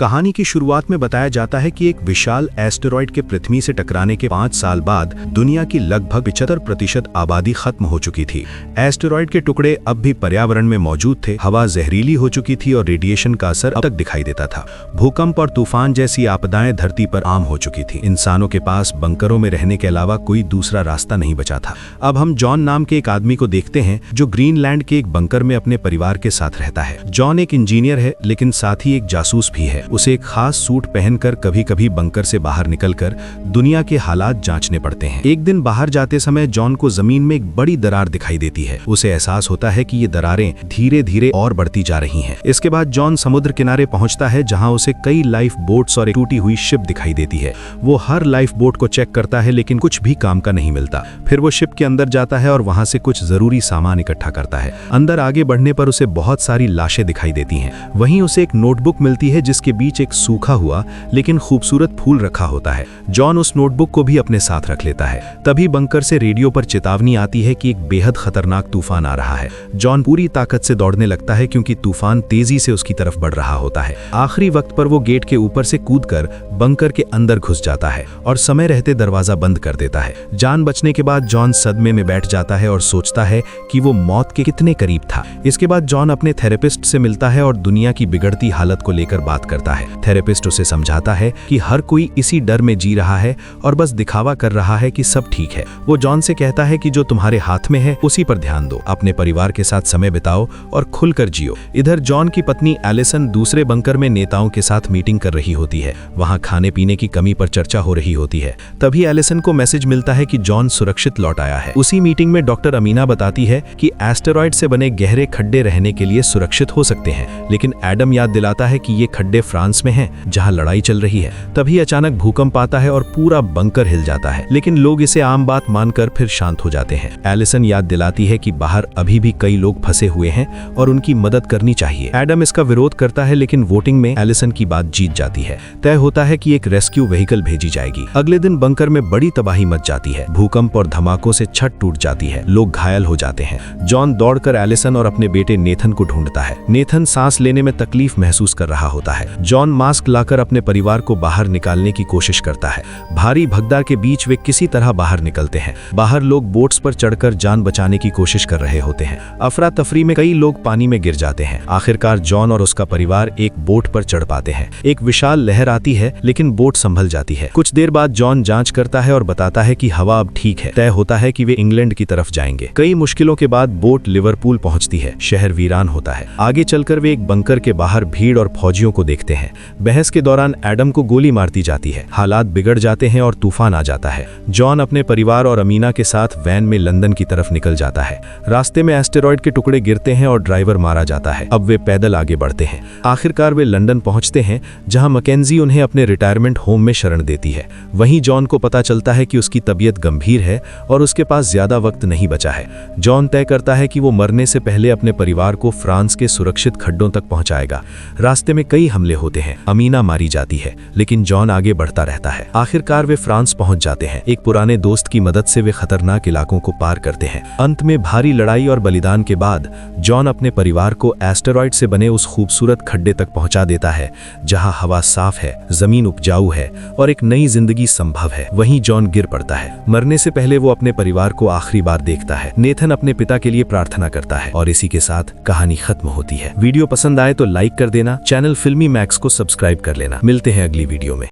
कहानी की शुरुआत में बताया जाता है कि एक विशाल एस्टेरॉयड के पृथ्वी से टकराने के 5 साल बाद दुनिया की लगभग 75% आबादी खत्म हो चुकी थी। एस्टेरॉयड के टुकड़े अब भी पर्यावरण में मौजूद थे, हवा जहरीली हो चुकी थी और रेडिएशन का असर अब तक दिखाई देता था। भूकंप और तूफान जैसी आपदाएं धरती पर आम हो चुकी थी। इंसानों के पास बंकरों में रहने के अलावा कोई दूसरा रास्ता नहीं बचा था। अब हम जॉन नाम के एक आदमी को देखते हैं जो ग्रीनलैंड के एक बंकर में अपने परिवार के साथ रहता है। जॉन एक इंजीनियर है लेकिन साथ ही एक जासूस भी है। उसे एक खास सूट पहनकर कभी-कभी बंकर से बाहर निकलकर दुनिया के हालात जांचने पड़ते हैं। एक दिन बाहर जाते समय जॉन को जमीन में एक बड़ी दरार दिखाई देती है। उसे एहसास होता है कि ये दरारें धीरे-धीरे और बढ़ती जा रही हैं। इसके बाद जॉन समुद्र किनारे पहुंचता है जहां उसे कई लाइफ बोट्स और एक टूटी हुई शिप दिखाई देती है। वो हर लाइफ बोट को चेक करता है लेकिन कुछ भी काम का नहीं मिलता। फिर वो शिप के अंदर जाता है और वहां से कुछ जरूरी सामान इकट्ठा करता है। अंदर आगे बढ़ने पर उसे बहुत सारी लाशें दिखाई देती हैं। वहीं उसे एक नोटबुक मिलती है जिसके बीच एक सूखा हुआ लेकिन खूबसूरत फूल रखा होता है। जॉन उस नोटबुक को भी अपने साथ रख लेता है। तभी बंकर से रेडियो पर चेतावनी आती है कि एक बेहद खतरनाक तूफान आ रहा है। जॉन पूरी ताकत से दौड़ने लगता है क्योंकि तूफान तेजी से उसकी तरफ बढ़ रहा होता है। आखिरी वक्त पर वो गेट के ऊपर से कूदकर बंकर के अंदर घुस जाता है और समय रहते दरवाजा बंद कर देता है। जान बचने के बाद जॉन सदमे में बैठ जाता है और सोचता है कि वो मौत के कितने करीब था। इसके बाद जॉन अपने थेरेपिस्ट से मिलता है और दुनिया की बिगड़ती हालत को लेकर बात करता है। थेरेपिस्ट उसे समझाता है कि हर कोई इसी डर में जी रहा है और बस दिखावा कर रहा है कि सब ठीक है। वो जॉन से कहता है कि जो तुम्हारे हाथ में है उसी पर ध्यान दो, अपने परिवार के साथ समय बिताओ और खुलकर जियो। इधर जॉन की पत्नी एलिसन दूसरे बंकर में नेताओं के साथ मीटिंग कर रही होती है। वहां खाने पीने की कमी पर चर्चा हो रही होती है। तभी एलिसन को मैसेज मिलता है कि जॉन सुरक्षित लौट आया है। उसी मीटिंग में डॉक्टर अमीना बताती है कि एस्टेरॉयड से बने गहरे खड्डे रहने के लिए सुरक्षित हो सकते हैं, लेकिन एडम याद दिलाता है कि ये खड्डे फ्रांस में हैं जहां लड़ाई चल रही है। तभी अचानक भूकंप आता है और पूरा बंकर हिल जाता है, लेकिन लोग इसे आम बात मानकर फिर शांत हो जाते हैं। एलिसन याद दिलाती है कि बाहर अभी भी कई लोग फंसे हुए हैं और उनकी मदद करनी चाहिए। एडम इसका विरोध करता है लेकिन वोटिंग में एलिसन की बात जीत जाती है। तय होता है कि एक रेस्क्यू व्हीकल भेजी जाएगी। अगले दिन बंकर में बड़ी तबाही मच जाती है। भूकंप और धमाकों से छत टूट जाती है, लोग घायल हो जाते हैं। जॉन दौड़कर एलिसन और अपने बेटे नेथन को ढूंढता है। नेथन सांस लेने में तकलीफ महसूस कर रहा होता है। जॉन मास्क लाकर अपने परिवार को बाहर निकालने की कोशिश करता है। भारी भगदड़ के बीच वे किसी तरह बाहर निकलते हैं। बाहर लोग बोट्स पर चढ़कर जान बचाने की कोशिश कर रहे होते हैं। अफरा तफरी में कई लोग पानी में गिर जाते हैं। आखिरकार जॉन और उसका परिवार एक बोट पर चढ़ पाते हैं। एक विशाल लहर आती है लेकिन बोट संभल जाती है। कुछ देर बाद जॉन जांच करता है और बताता है कि हवा अब ठीक है। तय होता है कि वे इंग्लैंड की तरफ जाएंगे। कई मुश्किलों के बाद बोट लिवरपूल पहुंचती है। शहर वीरान होता है। आगे चलकर वे एक बंकर के बाहर भीड़ और फौजियों को देखते हैं। बहस के दौरान एडम को गोली मारती जाती है। हालात बिगड़ जाते हैं और तूफान आ जाता है। जॉन अपने परिवार और अमीना के साथ वैन में लंदन की तरफ निकल जाता है। रास्ते में एस्टेरॉयड के टुकड़े गिरते हैं और ड्राइवर मारा जाता है। अब वे पैदल आगे बढ़ते हैं। आखिरकार वे लंदन पहुंचते हैं जहां मैकेंजी उन्हें अपने रिटायरमेंट होम में शरण देती है। वहीं जॉन को पता चलता है कि उसकी तबीयत गंभीर है और उसके पास ज्यादा वक्त नहीं बचा है। जॉन तय करता है कि वो मरने से पहले अपने परिवार को फ्रांस के सुरक्षित खड्डों तक पहुंचाएगा। रास्ते में कई हमले होते हैं। अमीना मारी जाती है लेकिन जॉन आगे बढ़ता रहता है। आखिरकार वे फ्रांस पहुंच जाते हैं। एक पुराने दोस्त की मदद से वे खतरनाक इलाकों को पार करते हैं। अंत में भारी लड़ाई और बलिदान के बाद जॉन अपने परिवार को एस्टेरॉयड से बने उस खूबसूरत खड्डे तक पहुंचा देता है जहां हवा साफ है, जमीन उपजाऊ है और एक नई जिंदगी संभव है। वहीं जॉन गिर पड़ता है। मरने से पहले वो अपने परिवार को आखिरी बार देखता है। नेथन अपने पिता के लिए प्रार्थना करता है और इसी के साथ कहानी खत्म होती है। वीडियो पसंद आए तो लाइक कर देना। चैनल फिल्मी मैक्स को सब्सक्राइब कर लेना। मिलते हैं अगली वीडियो में।